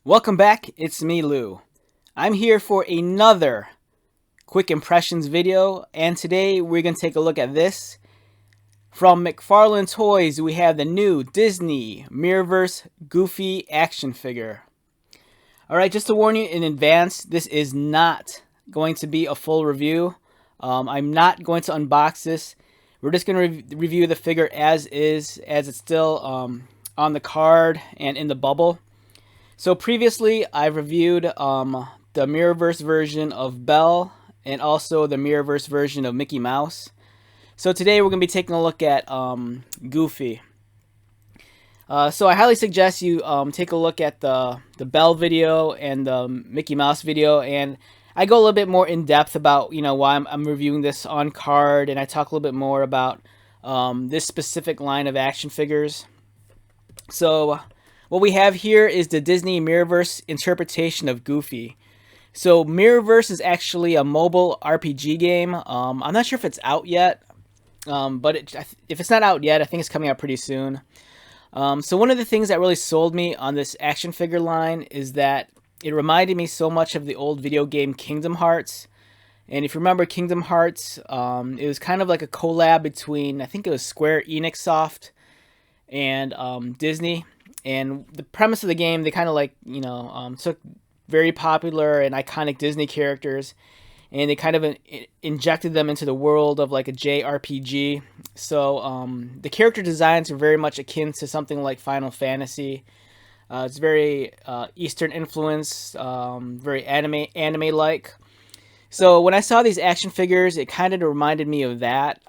Welcome back, it's me Lou. I'm here for another quick impressions video, and today we're going to take a look at this. From McFarlane Toys, we have the new Disney Mirrorverse Goofy action figure. Alright, just to warn you in advance, this is not going to be a full review. I'm not going to unbox this. We're just going to review the figure as is, as it's still on the card and in the bubble. So previously, I've reviewed the Mirrorverse version of Belle and also the Mirrorverse version of Mickey Mouse. So today we're going to be taking a look at Goofy. So I highly suggest you take a look at the Belle video and the Mickey Mouse video, and I go a little bit more in depth about why I'm reviewing this on card, and I talk a little bit more about this specific line of action figures. So what we have here is the Disney Mirrorverse interpretation of Goofy. So Mirrorverse is actually a mobile RPG game. I'm not sure if it's out yet, but if it's not out yet, I think it's coming out pretty soon. So one of the things that really sold me on this action figure line is that it reminded me so much of the old video game Kingdom Hearts. And if you remember Kingdom Hearts, it was kind of like a collab between, I think it was Square Enix Soft and Disney. And the premise of the game, they kind of like, took very popular and iconic Disney characters, and they kind of injected them into the world of like a JRPG. So the character designs are very much akin to something like Final Fantasy. It's very Eastern influence, very anime-like. So when I saw these action figures, it kind of reminded me of that.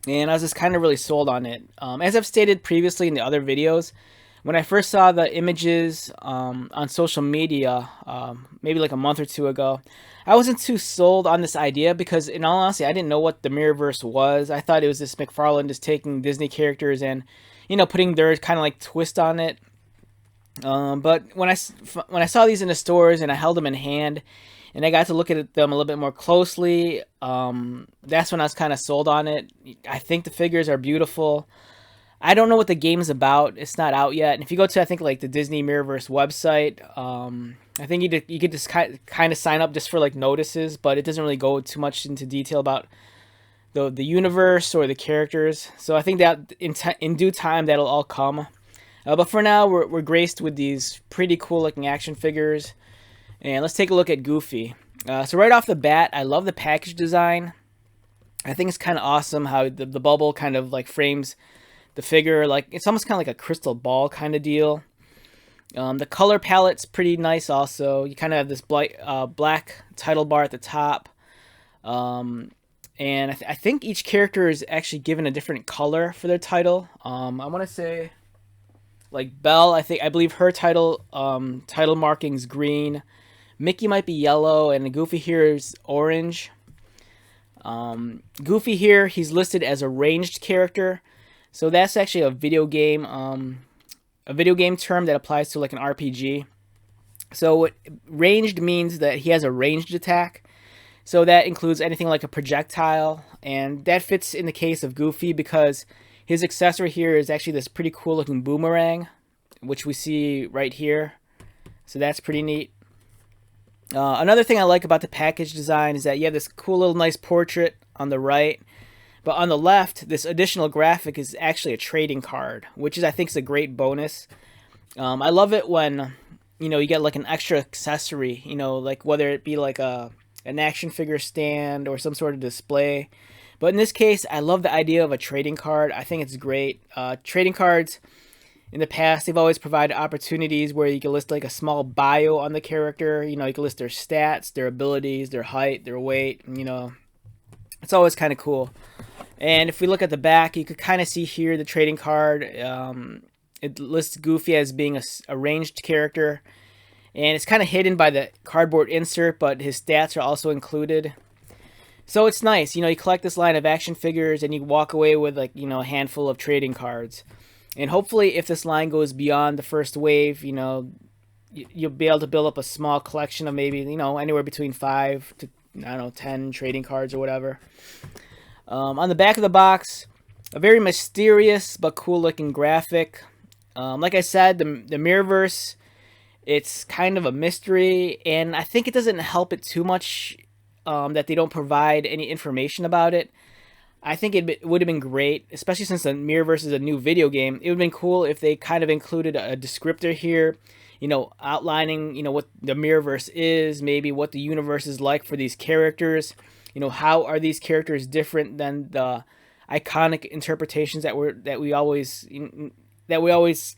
And I was just kind of really sold on it. As I've stated previously in the other videos, when I first saw the images on social media, maybe like a month or two ago, I wasn't too sold on this idea because, in all honesty, I didn't know what the Mirrorverse was. I thought it was this McFarlane just taking Disney characters and, putting their kind of like twist on it. But when I saw these in the stores and I held them in hand, and I got to look at them a little bit more closely, that's when I was kind of sold on it. I think the figures are beautiful. I don't know what the game is about. It's not out yet. And if you go to, I think, like the Disney Mirrorverse website, I think you could just kind of sign up just for like notices, but it doesn't really go too much into detail about the universe or the characters. So I think that in due time that'll all come. But for now, we're graced with these pretty cool looking action figures. And let's take a look at Goofy. So right off the bat, I love the package design. I think it's kind of awesome how the bubble kind of like frames the figure. Like it's almost kind of like a crystal ball kind of deal. The color palette's pretty nice also. You kind of have this black title bar at the top. And I think each character is actually given a different color for their title. I want to say like Belle, I believe her title marking's green. Mickey might be yellow, and Goofy here is orange. Goofy here, he's listed as a ranged character, so that's actually a video game term that applies to like an RPG. So ranged means that he has a ranged attack, so that includes anything like a projectile, and that fits in the case of Goofy because his accessory here is actually this pretty cool looking boomerang, which we see right here. So that's pretty neat. Another thing I like about the package design is that you have this cool little nice portrait on the right, but on the left, this additional graphic is actually a trading card, which I think is a great bonus. I love it when you get like an extra accessory, like whether it be like an action figure stand or some sort of display. But in this case, I love the idea of a trading card. I think it's great. Trading cards, in the past, they've always provided opportunities where you can list like a small bio on the character. You can list their stats, their abilities, their height, their weight. It's always kind of cool. And if we look at the back, you could kind of see here the trading card. It lists Goofy as being a ranged character. And it's kind of hidden by the cardboard insert, but his stats are also included. So it's nice. You collect this line of action figures and you walk away with like, a handful of trading cards. And hopefully if this line goes beyond the first wave, you'll be able to build up a small collection of maybe, anywhere between 5 to, 10 trading cards or whatever. On the back of the box, a very mysterious but cool looking graphic. Like I said, the Mirrorverse It's kind of a mystery, and I think it doesn't help it too much that they don't provide any information about it. I think it would have been great, especially since the Mirrorverse is a new video game. It would have been cool if they kind of included a descriptor here, outlining, what the Mirrorverse is, maybe what the universe is like for these characters. How are these characters different than the iconic interpretations that we always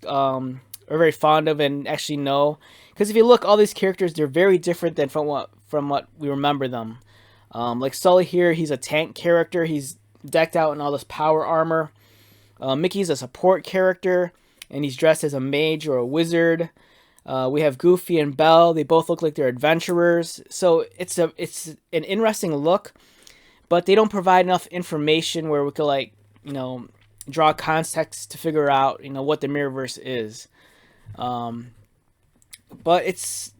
are very fond of and actually know. Because if you look, all these characters, they're very different than from what we remember them. Like Sully here, he's a tank character. He's decked out in all this power armor. Mickey's a support character, and he's dressed as a mage or a wizard. We have Goofy and Belle. They both look like they're adventurers. So it's an interesting look, but they don't provide enough information where we could draw context to figure out what the Mirrorverse is. But it's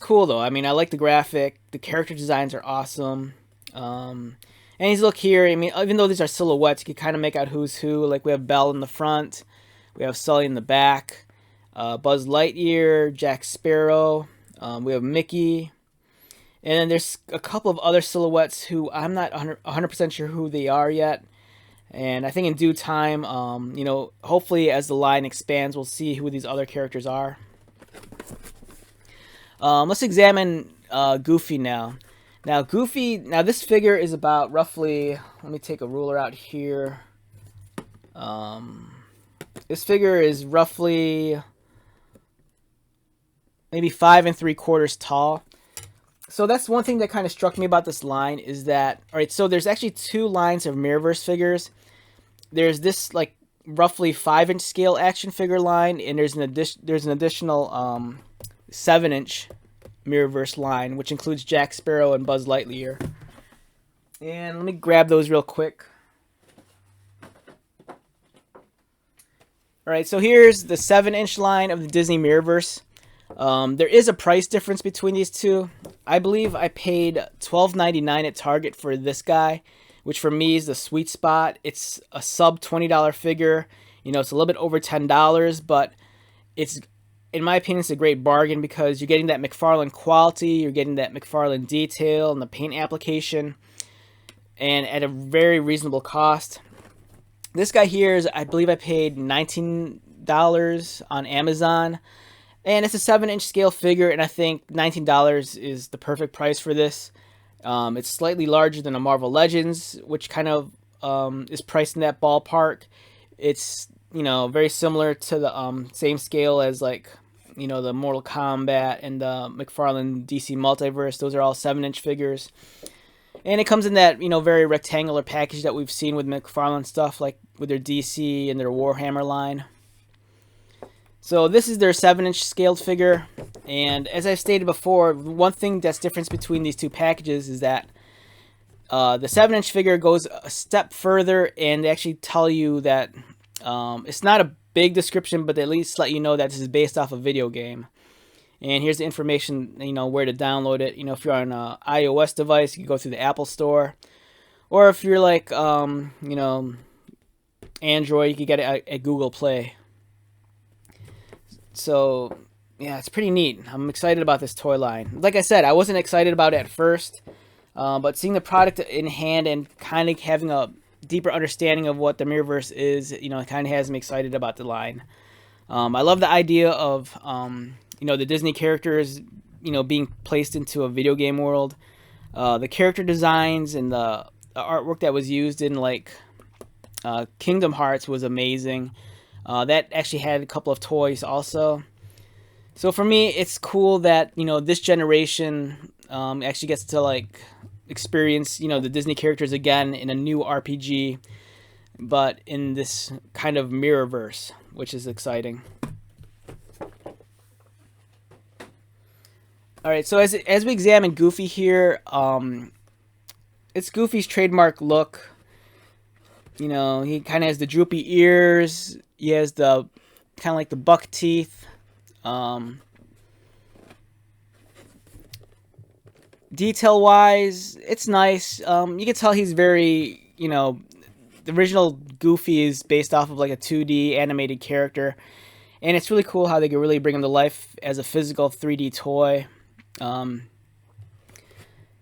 cool though. I mean, I like the graphic. The character designs are awesome. And he's look here. I mean, even though these are silhouettes, you can kind of make out who's who. Like we have Belle in the front, we have Sully in the back, Buzz Lightyear, Jack Sparrow. We have Mickey, and then there's a couple of other silhouettes who I'm not 100% sure who they are yet. And I think in due time, hopefully as the line expands, we'll see who these other characters are. Let's examine Goofy now. Now this figure is about roughly, let me take a ruler out here. This figure is roughly maybe 5 3/4 tall. So that's one thing that kind of struck me about this line is that, alright, so there's actually two lines of Mirrorverse figures. There's this like roughly 5-inch scale action figure line, and there's an additional 7-inch Mirrorverse line, which includes Jack Sparrow and Buzz Lightyear. And let me grab those real quick. Alright, so here's the 7-inch line of the Disney Mirrorverse. There is a price difference between these two. I believe I paid $12.99 at Target for this guy, which for me is the sweet spot. It's a sub $20 figure. It's a little bit over $10, but it's, in my opinion, it's a great bargain because you're getting that McFarlane quality, you're getting that McFarlane detail and the paint application, and at a very reasonable cost. This guy here is, I believe I paid $19 on Amazon. And it's a 7-inch scale figure, and I think $19 is the perfect price for this. It's slightly larger than a Marvel Legends, which kind of is priced in that ballpark. It's, very similar to the same scale as like, the Mortal Kombat and the McFarlane DC Multiverse. Those are all 7-inch figures. And it comes in that, very rectangular package that we've seen with McFarlane stuff, like with their DC and their Warhammer line. So this is their 7-inch scaled figure, and as I've stated before, one thing that's difference between these two packages is that the 7-inch figure goes a step further, and they actually tell you that it's not a big description, but they at least let you know that this is based off a video game. And here's the information, where to download it. If you're on an iOS device, you can go through the Apple Store, or if you're like, Android, you can get it at Google Play. So, yeah, it's pretty neat. I'm excited about this toy line. Like I said, I wasn't excited about it at first, but seeing the product in hand and kind of having a deeper understanding of what the Mirrorverse is, it kind of has me excited about the line. I love the idea of, the Disney characters, being placed into a video game world. The character designs and the artwork that was used in, like, Kingdom Hearts was amazing. That actually had a couple of toys also. So for me, it's cool that, this generation actually gets to, like, experience, the Disney characters again in a new RPG, but in this kind of Mirrorverse, which is exciting. Alright, so as we examine Goofy here, it's Goofy's trademark look. He kind of has the droopy ears. He has the kind of like the buck teeth. Detail wise, it's nice. You can tell he's very, the original Goofy is based off of like a 2D animated character. And it's really cool how they can really bring him to life as a physical 3D toy.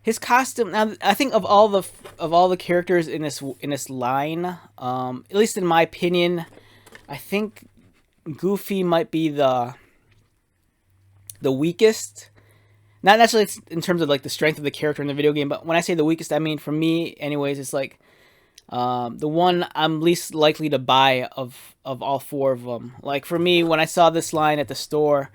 His costume, now I think of all the characters in this line, at least in my opinion, I think Goofy might be the weakest. Not necessarily in terms of like the strength of the character in the video game, but when I say the weakest, I mean for me, anyways, it's like the one I'm least likely to buy of all four of them. Like for me, when I saw this line at the store,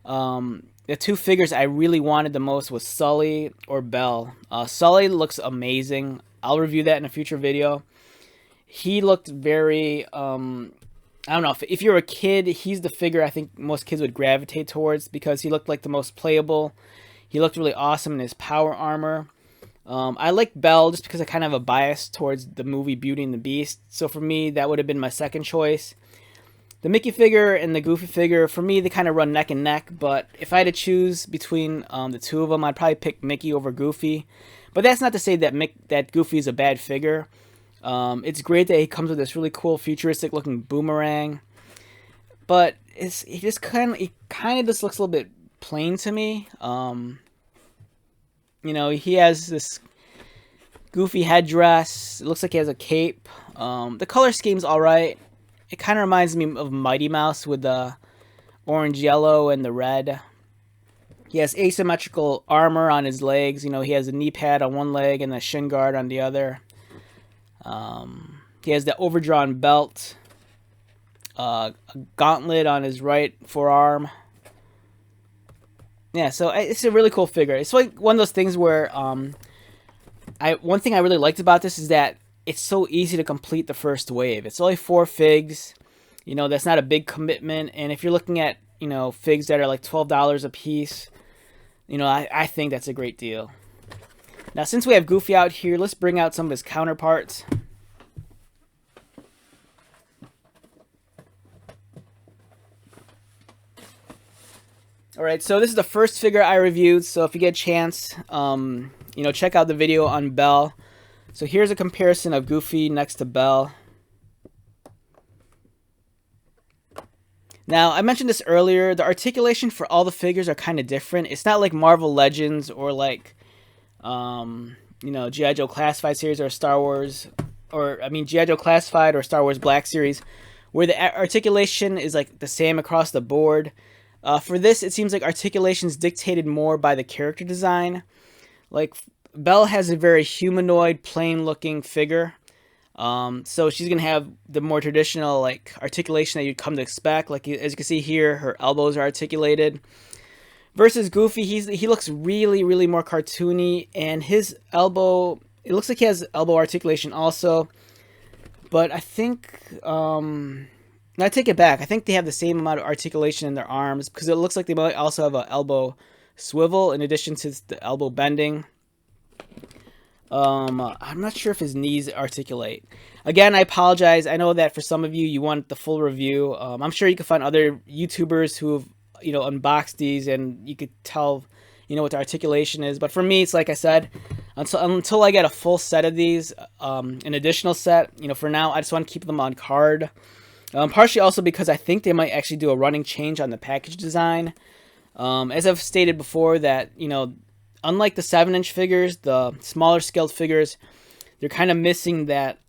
the two figures I really wanted the most was Sully or Belle. Sully looks amazing. I'll review that in a future video. He looked very, I don't know, if you're a kid, he's the figure I think most kids would gravitate towards because he looked like the most playable. He looked really awesome in his power armor. I like Belle just because I kind of have a bias towards the movie Beauty and the Beast. So for me, that would have been my second choice. The Mickey figure and the Goofy figure, for me, they kind of run neck and neck. But if I had to choose between the two of them, I'd probably pick Mickey over Goofy. But that's not to say that Goofy is a bad figure. It's great that he comes with this really cool futuristic looking boomerang. But he kind of just looks a little bit plain to me. You know, he has this goofy headdress. It looks like he has a cape. The color scheme's alright. It kind of reminds me of Mighty Mouse with the orange, yellow, and the red. He has asymmetrical armor on his legs. You know, he has a knee pad on one leg and a shin guard on the other. He has the overdrawn belt. A gauntlet on his right forearm. Yeah, so it's a really cool figure. It's like one of those things where one thing I really liked about this is that it's so easy to complete the first wave. It's only 4 figs. You know, that's not a big commitment. And if you're looking at, you know, figs that are like $12 a piece, you know, I think that's a great deal. Now, since we have Goofy out here, let's bring out some of his counterparts. Alright, so this is the first figure I reviewed, so if you get a chance, you know, check out the video on Belle. So here's a comparison of Goofy next to Belle. Now, I mentioned this earlier, the articulation for all the figures are kind of different. It's not like Marvel Legends or like, you know, G.I. Joe Classified series or Star Wars, or, I mean, G.I. Joe Classified or Star Wars Black series, where the articulation is like the same across the board. For this, it seems like articulation is dictated more by the character design. Like, Belle has a very humanoid, plain-looking figure. So she's going to have the more traditional, like, articulation that you'd come to expect. Like, as you can see here, her elbows are articulated. Versus Goofy, he looks really, really more cartoony. And his elbow, it looks like he has elbow articulation also. But I think, I take it back. I think they have the same amount of articulation in their arms because it looks like they might also have an elbow swivel in addition to the elbow bending. I'm not sure if his knees articulate. Again, I apologize. I know that for some of you, you want the full review. I'm sure you can find other YouTubers who have, you know, unboxed these and you could tell, you know, what the articulation is. But for me, it's like I said, until I get a full set of these, an additional set, you know, for now, I just want to keep them on card. Partially also because I think they might actually do a running change on the package design. As I've stated before that, you know, unlike the 7-inch figures, the smaller scaled figures, they're kind of missing that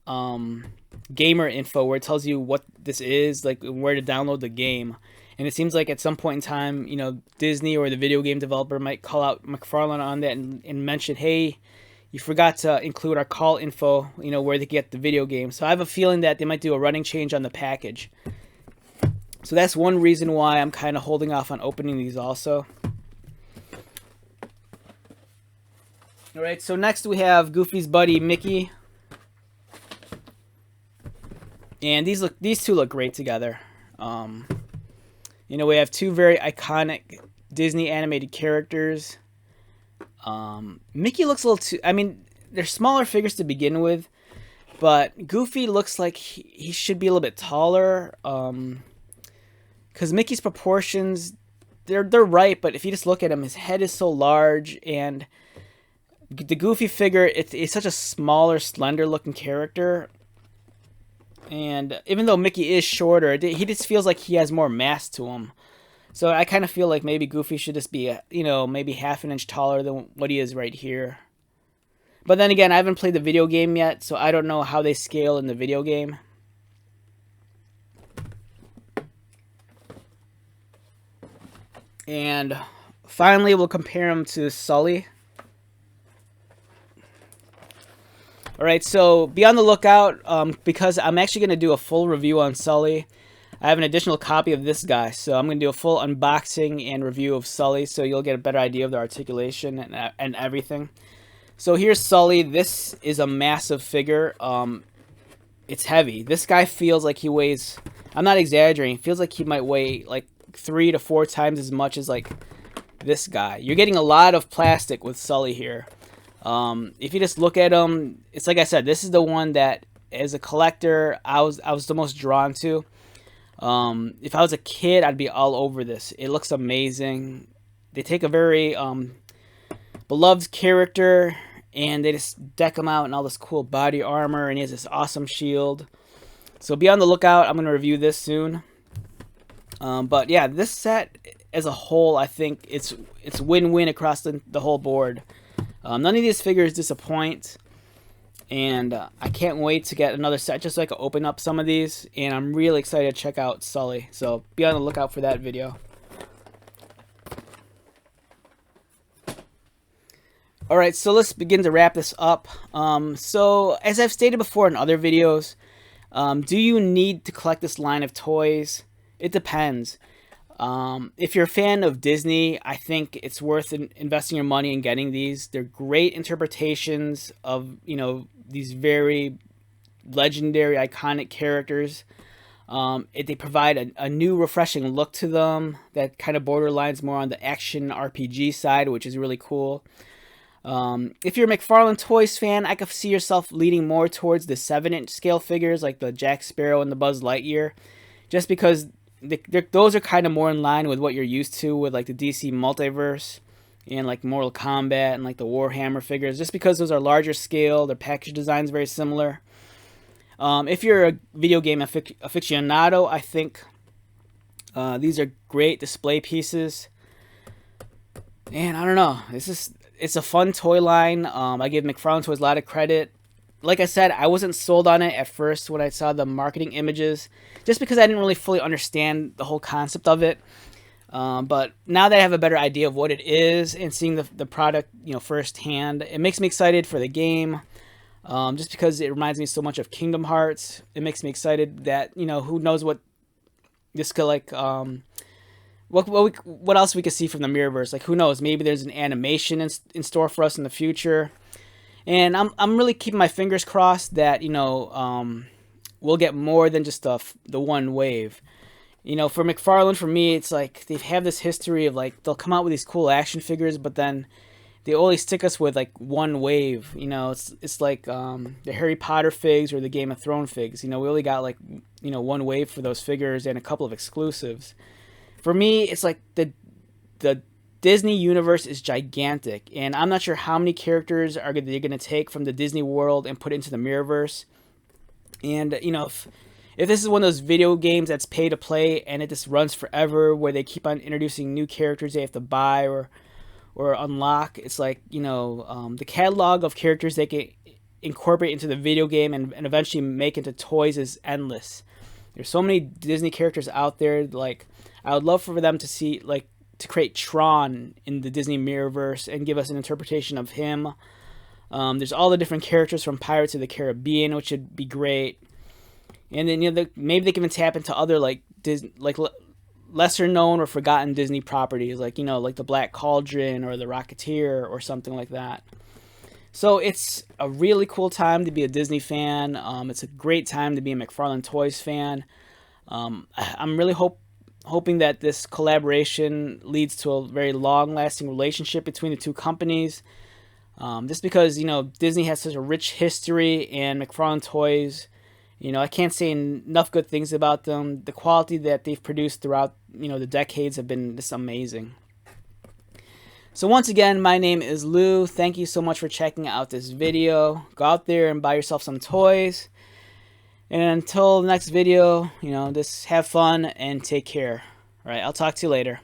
gamer info where it tells you what this is, like where to download the game. And it seems like at some point in time, you know, Disney or the video game developer might call out McFarlane on that and mention, hey, you forgot to include our call info, you know, where they get the video game. So I have a feeling that they might do a running change on the package. So that's one reason why I'm kind of holding off on opening these also. Alright, so next we have Goofy's buddy Mickey. And these two look great together. You know, we have two very iconic Disney animated characters. Mickey looks a little too... I mean, they're smaller figures to begin with, but Goofy looks like he should be a little bit taller. Because Mickey's proportions, they're right, but if you just look at him, his head is so large, and the Goofy figure, it's such a smaller, slender-looking character. And even though Mickey is shorter, he just feels like he has more mass to him. So I kind of feel like maybe Goofy should just be, maybe half an inch taller than what he is right here. But then again, I haven't played the video game yet, so I don't know how they scale in the video game. And finally, we'll compare him to Sully. Alright, so be on the lookout, because I'm actually going to do a full review on Sully. I have an additional copy of this guy, so I'm going to do a full unboxing and review of Sully, so you'll get a better idea of the articulation and everything. So here's Sully. This is a massive figure. It's heavy. This guy feels like he weighs, I'm not exaggerating, feels like he might weigh like 3 to 4 times as much as like this guy. You're getting a lot of plastic with Sully here. If you just look at him, it's like I said, this is the one that as a collector I was the most drawn to. If I was a kid, I'd be all over this. It looks amazing. They take a very beloved character and they just deck him out in all this cool body armor, and he has this awesome shield. So be on the lookout. I'm going to review this soon. But yeah, this set as a whole, I think it's win-win across the whole board. None of these figures disappoint, and I can't wait to get another set just so I can open up some of these, and I'm really excited to check out Sully. So be on the lookout for that video. Alright, so let's begin to wrap this up. So as I've stated before in other videos, do you need to collect this line of toys? It depends. If you're a fan of Disney, I think it's worth investing your money in getting these. They're great interpretations of, these very legendary, iconic characters. They provide a new, refreshing look to them that kind of borderlines more on the action RPG side, which is really cool. If you're a McFarlane Toys fan, I could see yourself leaning more towards the 7-inch scale figures like the Jack Sparrow and the Buzz Lightyear, just because those are kind of more in line with what you're used to with like the DC multiverse and like Mortal Kombat and like the Warhammer figures, just because those are larger scale. Their package design is very similar. If you're a video game aficionado, I think these are great display pieces. And I don't know, it's a fun toy line. I give McFarlane Toys a lot of credit. Like I said, I wasn't sold on it at first when I saw the marketing images, just because I didn't really fully understand the whole concept of it. But now that I have a better idea of what it is and seeing the product, firsthand, it makes me excited for the game. Just because it reminds me so much of Kingdom Hearts. It makes me excited that, who knows what this could like, what else we could see from the Mirrorverse. Like, who knows, maybe there's an animation in store for us in the future. And I'm really keeping my fingers crossed that, we'll get more than just the one wave. For McFarlane, for me, it's like they have this history of like they'll come out with these cool action figures, but then they only stick us with like one wave. It's like the Harry Potter figs or the Game of Thrones figs. We only got like one wave for those figures and a couple of exclusives. For me, it's like the Disney universe is gigantic, and I'm not sure how many characters they're going to take from the Disney world and put into the Mirrorverse. And if this is one of those video games that's pay to play and it just runs forever, where they keep on introducing new characters they have to buy or unlock, it's like the catalog of characters they can incorporate into the video game and eventually make into toys is endless. There's so many Disney characters out there. Like, I would love for them to see to create Tron in the Disney Mirrorverse and give us an interpretation of him. There's all the different characters from Pirates of the Caribbean, which would be great. And then maybe they can even tap into other lesser known or forgotten Disney properties, like the Black Cauldron or the Rocketeer or something like that. So it's a really cool time to be a Disney fan. It's a great time to be a McFarlane Toys fan. I'm really hoping that this collaboration leads to a very long-lasting relationship between the two companies. Just because, Disney has such a rich history, and McFarlane Toys, I can't say enough good things about them. The quality that they've produced throughout, the decades have been just amazing. So once again, my name is Lou. Thank you so much for checking out this video. Go out there and buy yourself some toys. And until the next video, just have fun and take care. All right, I'll talk to you later.